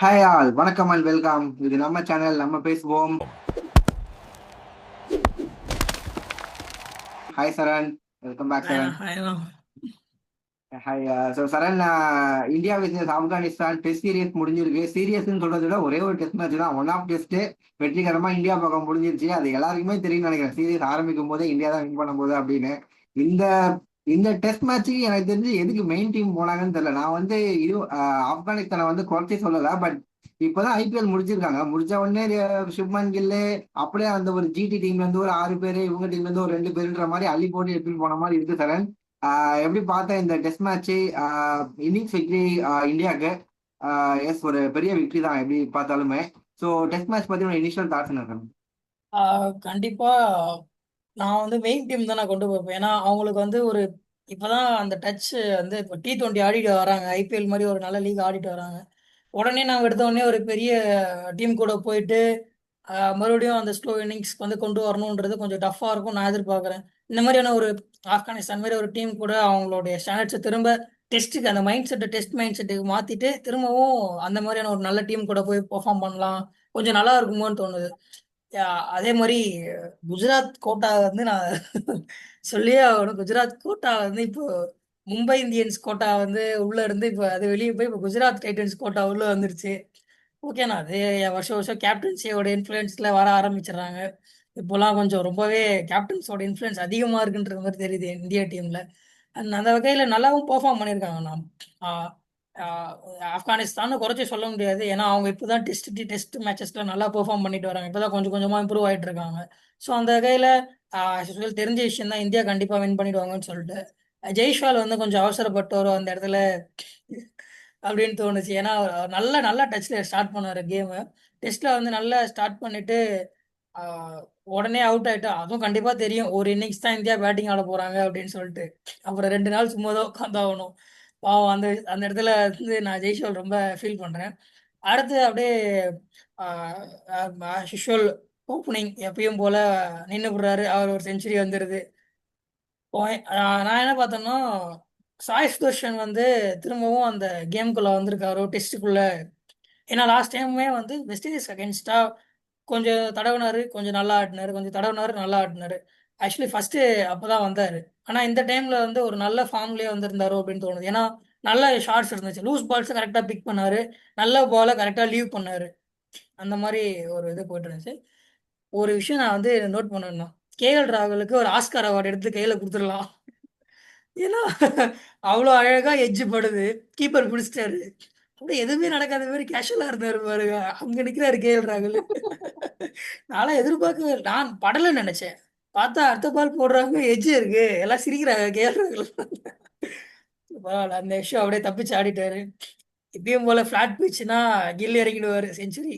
Hi all, வணக்கம் and welcome. இது நம்ம சேனல், நம்ம பேசுவோம். Hi Saran, welcome back Saran. ஆயிரம் hi. So Saran, India versus Afghanistan test series முடிஞ்சிருக்கு. சீரியஸ்ன்னு சொல்றதை விட ஒரே ஒரு டெஸ்ட் மேட்ச் தான், ஒன் ஆஃப் டெஸ்ட் வெற்றிகரமா இந்தியா பக்கம் முடிஞ்சிருச்சு. அது எல்லாருக்குமே தெரியும் நினைக்கிறேன். சீரியஸ் ஆரம்பிக்கும் போதே இந்தியா தான் வின் பண்ண போகுது அப்படின்னு. இந்த இந்த டெஸ்ட் மேட்ச்சுக்கு எனக்கு தெரிஞ்சு எதுக்கு மெயின் டீம் போனாங்கன்னு தெரியல. நான் வந்து இது ஆப்கானிஸ்தானை வந்து குறைச்சி சொல்லல. பட் இப்பதான் ஐபிஎல் முடிச்சிருக்காங்க. முடிச்ச உடனே சுப்மன் கில்லு அப்படியே அந்த ஒரு ஜிடி டீம்ல இருந்து ஒரு 6 பேரு, இவங்க டீம்ல இருந்து ஒரு 2 பேருன்ற மாதிரி அள்ளி போட்டு எடுத்துட்டு போன மாதிரி இருக்கு சரண். எப்படி பார்த்தேன் இந்த டெஸ்ட் மேட்ச்? இன்னிங்ஸ் விக்டரி இந்தியாவுக்கு. எஸ், ஒரு பெரிய விக்டரி தான் எப்படி பார்த்தாலுமே. ஸோ டெஸ்ட் மேட்ச் பத்தி ஒரு இனிஷியல் தாட்ஸ் என்ன சரண்? கண்டிப்பா. நான் வந்து மெயின் டீம் தான் நான் கொண்டு போவேன். ஏன்னா அவங்களுக்கு வந்து ஒரு இப்பதான் அந்த டச் வந்து இப்போ T20 ஆடிட்டு வராங்க. ஐபிஎல் மாதிரி ஒரு நல்ல லீக் ஆடிட்டு வராங்க. உடனே நாங்கள் எடுத்த உடனே ஒரு பெரிய டீம் கூட போயிட்டு மறுபடியும் அந்த ஸ்லோ இன்னிங்ஸ் வந்து கொண்டு வரணுன்றது கொஞ்சம் டஃப்பாக இருக்கும் நான் எதிர்பார்க்குறேன். இந்த மாதிரியான ஒரு ஆப்கானிஸ்தான் மாதிரி ஒரு டீம் கூட அவங்களுடைய ஸ்டாண்டர்ட்ஸை திரும்ப டெஸ்ட்டுக்கு அந்த மைண்ட் செட்டை டெஸ்ட் மைண்ட் செட்டுக்கு மாற்றிட்டு திரும்பவும் அந்த மாதிரியான ஒரு நல்ல டீம் கூட போய் பெர்ஃபார்ம் பண்ணலாம், கொஞ்சம் நல்லா இருக்குமோன்னு தோணுது. அதே மாதிரி குஜராத் கோட்டா வந்து நான் சொல்லியே ஆகணும். குஜராத் கோட்டா வந்து இப்போ மும்பை இந்தியன்ஸ் கோட்டா வந்து உள்ள இருந்து இப்போ அது வெளியே போய் இப்போ குஜராத் டைட்டன்ஸ் கோட்டா உள்ள வந்துருச்சு. ஓகேண்ணா, அது வருஷம் வருஷம் கேப்டன்சியோட இன்ஃப்ளூயன்ஸ்ல வர ஆரம்பிச்சிடுறாங்க. இப்போலாம் கொஞ்சம் ரொம்பவே கேப்டன்ஸோட இன்ஃப்ளூயன்ஸ் அதிகமாக இருக்குன்ற மாதிரி தெரியுது இந்தியா டீம்ல. அந்த வகையில் நல்லாவும் பெர்ஃபார்ம் பண்ணியிருக்காங்கண்ணா. ஆஹ் ஆப்கானிஸ்தான் குறைச்சி சொல்ல முடியாது. ஏன்னா அவங்க இப்போதான் டெஸ்ட் மேட்சஸ்ல நல்லா பெர்ஃபார்ம் பண்ணிட்டு வராங்க. இப்போதான் கொஞ்சம் கொஞ்சமா இம்ப்ரூவ் ஆயிட்டு இருக்காங்க. ஸோ அந்த வகையில தெரிஞ்ச விஷயம் தான், இந்தியா கண்டிப்பா வின் பண்ணிடுவாங்கன்னு சொல்லிட்டு. ஜெய்ஷ்வால் வந்து கொஞ்சம் அவசரப்பட்டவரோ அந்த இடத்துல அப்படின்னு தோணுச்சு. ஏன்னா அவர் நல்ல நல்ல டச்ல ஸ்டார்ட் பண்ணாரு கேமு. டெஸ்ட்ல வந்து நல்லா ஸ்டார்ட் பண்ணிட்டு ஆஹ் உடனே அவுட் ஆயிட்டா. அதுவும் கண்டிப்பா தெரியும் ஒரு இன்னிங்ஸ் தான் இந்தியா பேட்டிங் ஆட போறாங்க அப்படின்னு சொல்லிட்டு. அப்புறம் 2 நாள் சும்மா தான் உட்காந்தாகணும். பாவம், அந்த அந்த இடத்துல வந்து நான் ஜெய்ஷ்வால் ரொம்ப ஃபீல் பண்றேன். அடுத்து அப்படியே ஷிஷோல் ஓப்பனிங் எப்பயும் போல நின்று விடுறாரு. அவர் ஒரு செஞ்சுரி வந்துடுது. நான் என்ன பார்த்தேன்னா, சாய் சுதர்ஷன் வந்து திரும்பவும் அந்த கேம்குள்ள வந்திருக்காரு டெஸ்ட்டுக்குள்ள. ஏன்னா லாஸ்ட் டைமுமே வந்து வெஸ்ட் இண்டீஸ் அகேன்ஸ்டா கொஞ்சம் தடவினாரு, கொஞ்சம் நல்லா ஆடினாரு, கொஞ்சம் தடவினாரு, நல்லா ஆடினாரு. ஆக்சுவலி ஃபர்ஸ்ட் அப்பதான் வந்தாரு. ஆனா இந்த டைம்ல வந்து ஒரு நல்ல ஃபார்ம்லயே வந்திருந்தாரோ அப்படின்னு தோணுது. ஏன்னா நல்ல ஷாட்ஸ் இருந்துச்சு, லூஸ் பால்ஸ் கரெக்டா பிக் பண்ணாரு, நல்ல பாலை கரெக்டா லீவ் பண்ணாரு. அந்த மாதிரி ஒரு இது போயிட்டு இருந்துச்சு. ஒரு விஷயம் நான் வந்து நோட் பண்ணேன்னா, கேஎல் ராகுலுக்கு ஒரு ஆஸ்கார் அவார்டு எடுத்து கையில கொடுத்துடலாம். ஏன்னா அவ்வளோ அழகா எட்ஜ் படுது, கீப்பர் பிடிச்சிட்டாரு. அப்படியே எதுவுமே நடக்காத மாதிரி கேஷுவலா இருந்தாரு பாருங்க. அங்க நிக்கிறாரு கேஎல் ராகுல். நான்லாம் எதிர்பார்க்கவே இல்லை. நான் படலன்னு நினைச்சேன். பார்த்தா அடுத்த பால் போடுறாங்க, எட்ஜ் இருக்கு, எல்லாம் சிரிக்கிறாங்க கேஎல் ராகுல். பரவாயில்ல, அந்த விஷயம் அப்படியே தப்பிச்சு ஆடிட்டாரு. இப்பயும் போல ஃபிளாட் பிச்சுனா கில் இறங்கிடுவாரு செஞ்சுரி.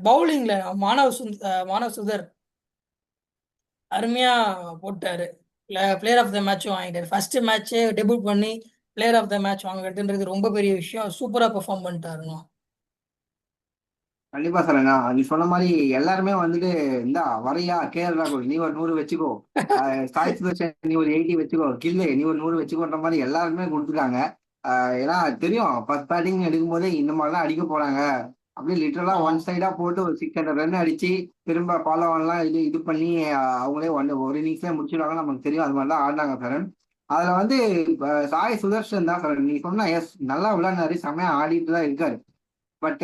பவுலிங்ல மானவ் சுந்தர் அருமையா போட்டாரு. பிளேயர் ஆஃப் த மேட்சும் வாங்கிட்டாரு. ஃபர்ஸ்ட் மேட்சே டெபியூட் பண்ணி பிளேயர் ஆஃப் த மேட்ச் வாங்குறதுன்றது ரொம்ப பெரிய விஷயம். சூப்பரா பெர்ஃபார்ம் பண்ணிட்டாருங்க. கண்டிப்பா சரணா, நீ சொன்ன மாதிரி எல்லாருமே வந்துட்டு இந்தா வரையா கேஎல் ராகுல் நீ ஒரு 100 வச்சுக்கோ, சாய் சுதர்ஷன் நீ ஒரு 80 வச்சுக்கோ, கில்லு நீ ஒரு 100 வச்சுக்கோன்ற மாதிரி எல்லாருமே கொடுத்துருக்காங்க. ஏன்னா தெரியும் ஃபர்ஸ்ட் பேட்டிங் எடுக்கும் போதே இந்த மாதிரிலாம் அடிக்க போறாங்க. அப்படியே லிட்டரலா ஆ. ஒன் சைடா போட்டு ஒரு 600 ரன் அடிச்சு திரும்ப ஃபாலோவன்லாம் இது பண்ணி அவங்களே ஒரு இன்னிங்ஸ்லேயே முடிச்சிடுவாங்க. நமக்கு தெரியும் அது மாதிரி தான் ஆடினாங்க சரண். அதுல வந்து சாய் சுதர்ஷன் தான் சரண், நீ சொன்ன எஸ் நல்லா விளையாடுனாரு, செம்மையா ஆடிட்டு தான் இருக்காரு. பட்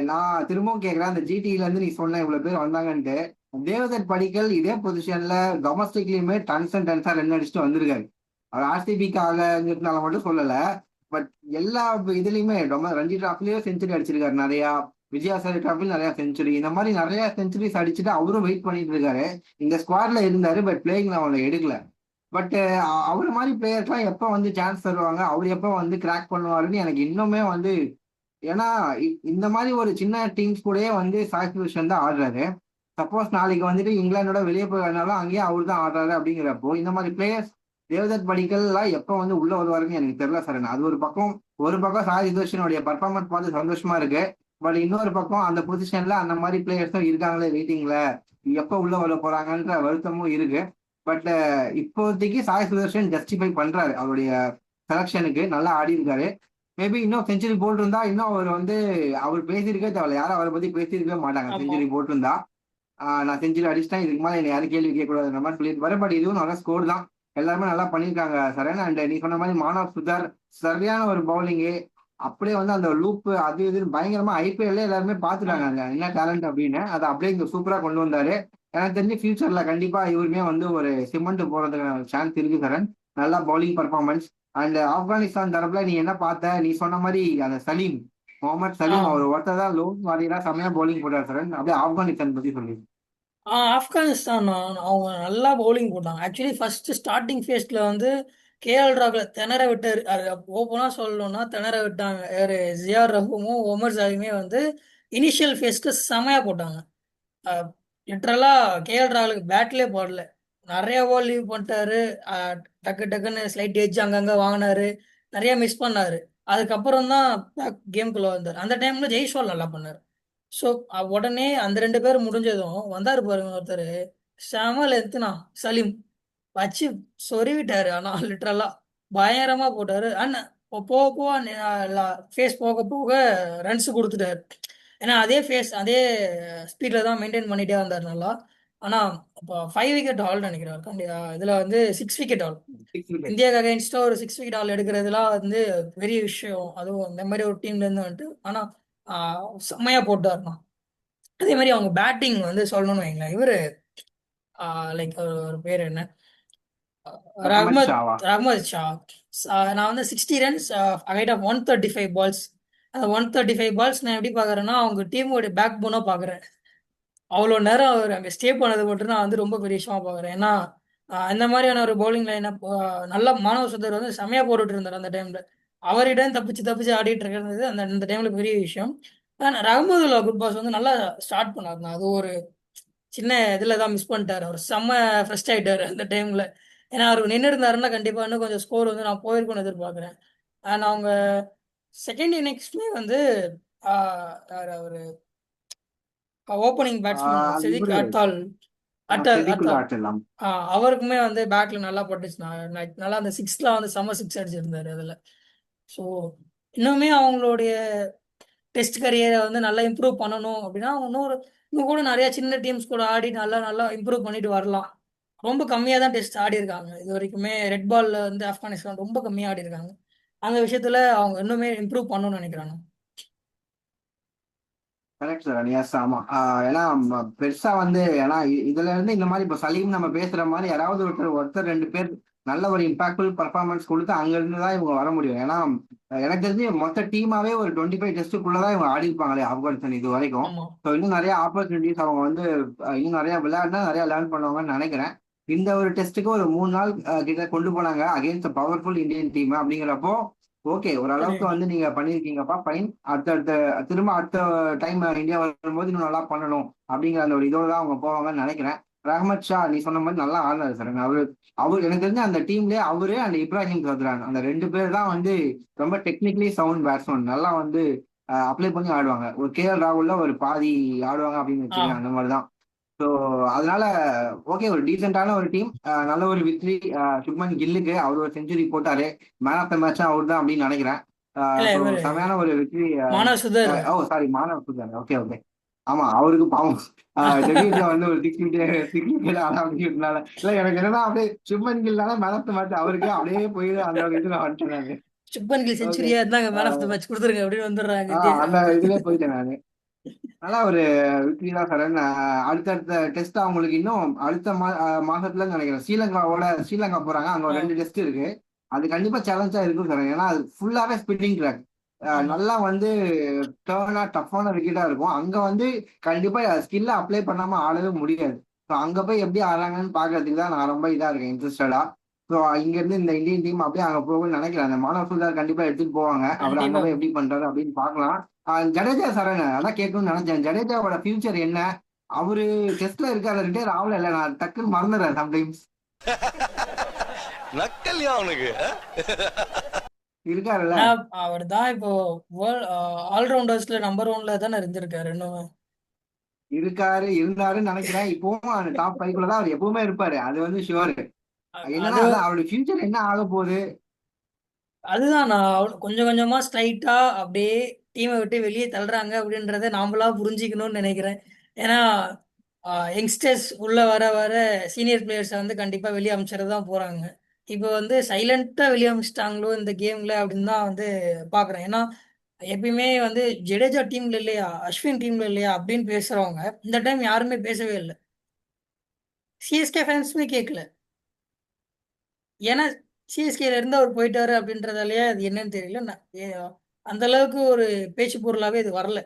நான் திரும்பவும் கேட்கிறேன், அந்த ஜிடில இருந்து நீ சொன்ன இவ்வளவு பேர் வந்தாங்கன்ட்டு, தேவதர் படிக்கல் இதே பொசிஷன்ல டொமஸ்டிக்லயுமே டன்ஸ் அண்ட் டன்ஸா ரன் அடிச்சுட்டு வந்திருக்காரு. அவர் ஆர்சிபிக்காகங்கிறதுனால மட்டும் சொல்லல. பட் எல்லா இதுலயுமே ரஞ்சி டிராஃபிலயும் செஞ்சுரி அடிச்சிருக்காரு நிறையா. விஜயாசாரி டிராஃபிலும் நிறைய செஞ்சுரி, இந்த மாதிரி நிறைய செஞ்சுரிஸ் அடிச்சுட்டு அவரும் வெயிட் பண்ணிட்டு இருக்காரு. இந்த ஸ்குவாட்ல இருந்தாரு, பட் பிளேயிங் அவனை எடுக்கல. பட் அவர் மாதிரி பிளேயர்ஸ்லாம் எப்ப வந்து சான்ஸ் தருவாங்க, அவர் எப்ப வந்து கிராக் பண்ணுவாருன்னு எனக்கு இன்னுமே வந்து. ஏன்னா இந்த மாதிரி ஒரு சின்ன டீம்ஸ் கூடயே வந்து சாய் சுதர்ஷன் தான் ஆடுறாரு. சப்போஸ் நாளைக்கு வந்துட்டு இங்கிலாந்தோட வெளியே போய் வரனாலும் அங்கேயே அவர் தான் ஆடுறாரு அப்படிங்கிறப்போ இந்த மாதிரி பிளேயர்ஸ் தேவதத் படிக்கல் எல்லாம் எப்ப வந்து உள்ள வருவாருன்னு எனக்கு தெரியல சார். அது ஒரு பக்கம் சாய் சுதர்ஷனுடைய பர்ஃபார்மன்ஸ் பார்த்து சந்தோஷமா இருக்கு. பட் இன்னொரு பக்கம் அந்த பொசிஷன்ல அந்த மாதிரி பிளேயர்ஸும் இருக்காங்களே வெயிட்டிங்ல, எப்ப உள்ள வர போறாங்கன்ற வருத்தமும் இருக்கு. பட் இப்போதைக்கு சாய் சுதர்ஷன் ஜஸ்டிஃபை பண்றாரு அவருடைய செலக்ஷனுக்கு, நல்லா ஆடி இருக்காரு. மேபி இன்னும் செஞ்சுரி போட்டிருந்தா இன்னும் அவர் வந்து அவர் பேசியிருக்கவே தேவையில்ல, யாரும் அவரை பத்தி பேசியிருக்கவே மாட்டாங்க. ஆமா. செஞ்சுரி போட்டிருந்தா நான் செஞ்சுரி அடிச்சிட்டேன், இதுக்கு மேலே என்னை யாரும் கேள்வி கேட்கக்கூடாதுன்ற மாதிரி சொல்லியிருப்பாரு. பட் இதுவும் நல்ல ஸ்கோர் தான், எல்லாருமே நல்லா பண்ணியிருக்காங்க சரண். அண்ட் நீ சொன்ன மாதிரி மானவ் சுதார் சரியான ஒரு பவுலிங்கு, அப்படியே வந்து அந்த லூப் அது இதுன்னு பயங்கரமா ஐபிஎல்ல எல்லாருமே பார்த்துட்டாங்க ஆமா. அங்க என்ன டேலண்ட் அப்படின்னு. அதை அப்படியே இங்க சூப்பரா கொண்டு வந்தாரு. எனக்கு தெரிஞ்சு ஃபியூச்சர்ல கண்டிப்பா இவருமே வந்து ஒரு சிமெண்ட் போறதுக்கான சான்ஸ் இருக்கு சரண். நல்லா பவுலிங் பர்ஃபார்மன்ஸ். அண்ட் ஆப்கானிஸ்தான் தரப்புல நீ என்ன பார்த்த, நீ சொன்ன மாதிரி அந்த சலீம், முகமது ஆ. சலீம் அவர் ஒருத்தர் தான் லோன் வாரியரா செம்மையா பவுலிங் போட்டார் சரண். அப்படியே ஆப்கானிஸ்தான் பத்தி சொல்லி. ஆப்கானிஸ்தான் அவங்க நல்லா பவுலிங் போட்டாங்க. ஆக்சுவலி ஃபர்ஸ்ட் ஸ்டார்டிங் ஃபேஸ்ல வந்து கேஎல் ராகுல திணற விட்டாரு. அது ஓப்பனா சொல்லணும்னா திணற விட்டாங்க. யாரு ஜியார் ரஹூமும் ஒமர் சாயுமே வந்து இனிஷியல் ஃபேஸ்ல செமையா போட்டாங்க. லிட்டரலா கேஎல் ராகுலுக்கு பேட்லேயே போடல. நிறைய பால் லீவ் பண்ணிட்டாரு. டக்கு டக்குன்னு ஸ்லைட் எட்ஜ் அங்கங்க வாங்கினாரு. நிறைய மிஸ் பண்ணாரு. அதுக்கப்புறம் தான் கேம்குள்ள வந்தார். அந்த டைம்ல ஜெய்ஸ்வால் நல்லா பண்ணாரு. ஸோ உடனே அந்த 2 பேரும் முடிஞ்சதும் வந்தாரு பாருங்க ஒருத்தர். செம லென்த்னா சலீம் வச்சு சொருவிட்டாரு. ஆனா லிட்டரலா பயங்கரமா போட்டாரு. அண்ட் போக போக ஃபேஸ் போக போக ரன்ஸ் கொடுத்துட்டாரு. ஏன்னா அதே ஃபேஸ் அதே ஸ்பீட்ல தான் மெயின்டைன் பண்ணிட்டே வந்தார் நல்லா. ஆனா இப்போ 5 விக்கெட் ஆல் நினைக்கிறார். இதுல வந்து 6 விக்கெட் ஆல். 6 விக்கெட். இந்தியாவுக்கு அகைன்ஸ்டா ஒரு 6 விக்கெட் ஆல் எடுக்கிறதுலாம் வந்து பெரிய விஷயம். அதுவும் இந்த மாதிரி ஒரு டீம்ல இருந்து வந்துட்டு. ஆனா செம்மையா போட்டாருண்ணா. அதே மாதிரி அவங்க பேட்டிங் வந்து சொல்லணும்னு வைங்களேன். இவரு லைக் ஒரு பேர் என்ன, ரஹமத் ரஹ்மத் ஷாவா? ரஹ்மத் ஷா. நான் வந்து 60 ரன்ஸ் அகைட் ஆஃப் 135 பால்ஸ். அந்த 135 பால்ஸ் நான் எப்படி பாக்குறேன்னா அவங்க டீமோட பேக் போனா பாக்குறேன். அவ்வளோ நேரம் அவர் அங்கே ஸ்டே பண்ணது மட்டும் நான் வந்து ரொம்ப பெரிய விஷயமா பார்க்குறேன். ஏன்னா இந்த மாதிரியான ஒரு பவுலிங் லைனப் நல்ல மானவ சுந்தர் வந்து செமையா போட்டுட்டு இருந்தார் அந்த டைம்ல. அவரிடம் தப்பிச்சு தப்பிச்சு ஆடிட்டு இருக்கிறது அந்த அந்த டைம்ல பெரிய விஷயம். ஆனால் ரஹமதுல்லா குட் பாஸ் வந்து நல்லா ஸ்டார்ட் பண்ணாருண்ணா. அது ஒரு சின்ன இதில் தான் மிஸ் பண்ணிட்டாரு. அவர் செம்ம ஃப்ரெஸ்ட் ஆயிட்டாரு அந்த டைம்ல. ஏன்னா அவர் நின்று இருந்தாருன்னா கண்டிப்பா இன்னும் கொஞ்சம் ஸ்கோர் வந்து நான் போயிருக்கும்னு எதிர்பார்க்குறேன். அண்ட் அவங்க செகண்ட் இன்னிங்ஸ்மே வந்து யார் அவரு ஓப்பனிங் பேட்ஸ்மேன் அது செதிக் இவரு அட்டால். அட்டால் செதிக்குள்ள அட்டால். ஆட்டலாம். அவருக்குமே வந்து பேக்ல நல்லா பட்டுச்சு. நல்லா அந்த சிக்ஸ்ல வந்து செம்ம சிக்ஸ் அடிச்சிருந்தாரு அதுல. ஸோ இன்னுமே அவங்களுடைய டெஸ்ட் கரியரை வந்து நல்லா இம்ப்ரூவ் பண்ணணும் அப்படின்னா இன்னும் கூட நிறைய சின்ன டீம்ஸ் கூட ஆடி நல்லா நல்லா இம்ப்ரூவ் பண்ணிட்டு வரலாம். ரொம்ப கம்மியாக தான் டெஸ்ட் ஆடி இருக்காங்க இது வரைக்குமே. ரெட் பால்ல வந்து ஆப்கானிஸ்தான் ரொம்ப கம்மியாக ஆடி இருக்காங்க. அந்த விஷயத்துல அவங்க இன்னுமே இம்ப்ரூவ் பண்ணணும்னு நினைக்கிறாங்க. கரெக்ட் சார், எஸ் ஆமா. ஏன்னா பெருசா வந்து ஏன்னா இதுல இருந்து இந்த மாதிரி இப்போ சலீம் நம்ம பேசுற மாதிரி யாராவது ஒருத்தர் ஒருத்தர் 2 பேர் நல்ல ஒரு இம்பாக்ட்ஃபுல் பர்ஃபார்மன்ஸ் கொடுத்து அங்க இருந்து தான் இவங்க வர முடியும். ஏன்னா எனக்கு தெரிஞ்சு மொத்த டீமாவே ஒரு 25 டெஸ்ட்டுக்குள்ளதான் இவங்க ஆடி இருப்பாங்களே ஆப்கானிஸ்தான் இது வரைக்கும். ஆமா. ஸோ இன்னும் நிறைய ஆப்பர்ச்சுனிட்டிஸ் அவங்க வந்து இன்னும் நிறைய விளையாடினா நிறைய லேர்ன் பண்ணுவாங்கன்னு நினைக்கிறேன். இந்த ஒரு டெஸ்ட்டுக்கு ஒரு 3 நாள் கிட்ட கொண்டு போனாங்க அகேன்ஸ்ட் பவர்ஃபுல் இந்தியன் டீம் அப்படிங்கிறப்போ ஓகே, ஓரளவுக்கு சரி. வந்து நீங்க பண்ணிருக்கீங்கப்பா, ஃபைன். அடுத்த திரும்ப அடுத்த டைம் இந்தியா வரும்போது இன்னும் நல்லா பண்ணணும் அப்படிங்கிற அந்த ஒரு இதோட தான் அவங்க போவாங்கன்னு நினைக்கிறேன். ரஹமத் ஷா நீ சொன்ன மாதிரி நல்லா ஆடினாரு சார். அவரு எனக்கு தெரிஞ்ச அந்த டீம்லயே அவரு அண்ட் இப்ராஹிம் சத்ரான் அந்த 2 பேர் தான் வந்து ரொம்ப டெக்னிக்கலி சவுண்ட் பேட்ஸ்மேன். நல்லா வந்து அப்ளை பண்ணி ஆடுவாங்க. ஒரு கேஎல் ராகுல்ல ஒரு பாதி ஆடுவாங்க அப்படின்னு ஆ. வச்சுக்கேன், அந்த மாதிரி தான். ஸோ அதனால ஓகே, ஒரு டீசென்டான ஒரு டீம், நல்ல ஒரு விக்டரி. சுப்மன் கில்லுக்கு அவர் ஒரு செஞ்சுரி போட்டாரு, மேன் ஆஃப் த மேட்ச் அவர் தான் அப்படின்னு நினைக்கிறேன். இல்ல ஸோ இவரு செமையான ஒரு victory. Manav Suthar. Oh sorry, Manav Suthar. Okay okay. ஆமா, அவருக்கு பாவம் டெபியூட்ல வந்து ஒரு 6 விக்கெட் ஆனா அப்படின்றதுனால இல்ல, எனக்கு என்னன்னா அப்படியே சுப்மன் கில்னால மேன் ஆஃப் த மேட்ச் அவருக்கு அப்படியே போய் அந்த ஒரு இதுல வந்துட்டேன் நானு. சுப்மன் கில் ஓகே. செஞ்சுரியா இருந்தாங்க மேன் ஆஃப் த மேட்ச் கொடுத்துருங்க அப்படின்னு வந்துடுறாங்க அந்த இதுலயே போயிட்டேன் நானு. நல்லா ஒரு விக்டரி தான் சரண். அடுத்தடுத்த டெஸ்ட் அவங்களுக்கு இன்னும் அடுத்த மாசத்துல நினைக்கிறேன் ஸ்ரீலங்கா போறாங்க. அங்க ஒரு ஆ. 2 டெஸ்ட் இருக்கு. அது கண்டிப்பா சேலஞ்சா இருக்கும் சரண். ஏன்னா அது ஃபுல்லாவே ஸ்பின்னிங் ட்ராக். ஆமா. நல்லா வந்து டர்னா டஃப்பான விக்கெட்டா இருக்கும். அங்க வந்து கண்டிப்பா ஸ்கில்ல அப்ளை பண்ணாம ஆடவே முடியாது. ஸோ அங்க போய் எப்படி ஆடுறாங்கன்னு பாக்குறதுக்கு தான் நான் ரொம்ப இதா இருக்கேன், இன்ட்ரெஸ்டடா. ஸோ இங்க இருந்து இந்த இந்தியன் டீம் அப்படியே அங்க போகும்னு நினைக்கிறேன். அந்த மானவ் சுதார் கண்டிப்பா எடுத்துட்டு போவாங்க. அவர் அங்க கண்டிப்பா. போய் எப்படி பண்றாரு அப்படின்னு பாக்கலாம். ஜடேஜா சரண் அதான் கேட்கணும்னு நினைச்சேன். ஜடேஜாவோட ஃபியூச்சர் என்ன? அவரு டெஸ்ட்ல இருக்காரு, ரிட்டையர் ஆகல. இல்ல நான் டக்குன்னு மறந்துடுறேன் சம்டைம்ஸ். நக்கல்யா அவனுக்கு. இருக்காருல்ல? ஏன்னா அவர் தான் இப்போ ஆல்ரவுண்டர்ஸ்ல நம்பர் 1ல தானே இருந்திருக்காரு இன்னும். இருந்தாருன்னு நினைக்கிறேன். இப்பவும் அந்த டாப் 5 தான் அவர் எப்பவுமே இருப்பாரு, அது வந்து ஷுவர். என்னன்னா அது அதான் அவருடைய ஃபியூச்சர் என்ன ஆக போகுது. அதுதான் நான் கொஞ்சம் கொஞ்சமா ஸ்ட்ரைட்டா அப்படியே டீமை விட்டு வெளியே தள்ளுறாங்க அப்படின்றத நாமளா புரிஞ்சுக்கணும்னு நினைக்கிறேன். ஏன்னா யங்ஸ்டர்ஸ் உள்ள வர வர சீனியர் பிளேயர்ஸை வந்து கண்டிப்பா வெளியே அமைச்சறது தான் போறாங்க. இப்போ வந்து சைலண்டா வெளியே அமைச்சிட்டாங்களோ இந்த கேம்ல அப்படின்னு தான் வந்து பாக்குறேன். ஏன்னா எப்பயுமே வந்து ஜடேஜா டீம்ல இல்லையா, அஸ்வின் டீம்ல இல்லையா அப்படின்னு பேசுறவங்க இந்த டைம் யாருமே பேசவே இல்லை. சிஎஸ்கே ஃபேன்ஸுமே கேட்கல. ஏன்னா சிஎஸ்கேல இருந்து அவர் போயிட்டாரு அப்படின்றதாலயே அது என்னன்னு தெரியல. அந்த அளவுக்கு ஒரு பேச்சு பொருளாவே இது வரல.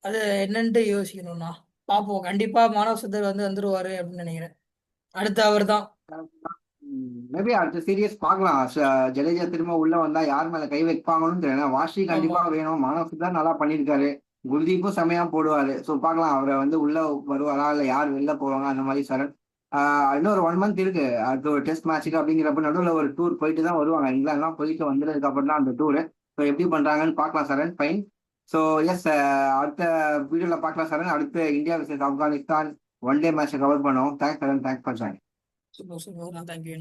அது என்னன்ட்டு யோசிக்கணும்னா பார்ப்போம். கண்டிப்பா மானவ் சுந்தர் வந்து வந்துருவாரு அப்படின்னு நினைக்கிறேன். அடுத்து அவர் தான். மேபி அடுத்த சீரியஸ் பார்க்கலாம். ஜடேஜா திரும்ப உள்ள வந்தா யார் மேல கை வைப்பாங்கன்னு தெரியல. வாஷி ஆமா. கண்டிப்பா வேணும். மானவ் தான் நல்லா பண்ணியிருக்காரு. குல்தீப்பும் செமையா போடுவாரு. ஸோ பார்க்கலாம் அவரை வந்து உள்ள வருவாரா இல்ல யார் வெளில போவாங்க அந்த மாதிரி சரண். இன்னொரு 1 மந்த் இருக்கு அடுத்த ஒரு டெஸ்ட் மேட்ச்சுக்கு அப்படிங்கிறப்ப நடுவில் ஒரு டூர் போயிட்டு தான் வருவாங்க. இங்கிலாந்துலாம் போயிட்டு வந்ததுக்கு அப்புறம் தான் அந்த டூரு. ஸோ எப்படி பண்றாங்கன்னு பார்க்கலாம் சரண். ஃபைன். ஸோ எஸ், அடுத்த வீடியோல பார்க்கலாம் சரண். அடுத்து இந்தியா vs ஆப்கானிஸ்தான் 1 டே மேட்சை கவர் பண்ணுவோம். Thanks Saran. Thanks for join. Super super. Thank you.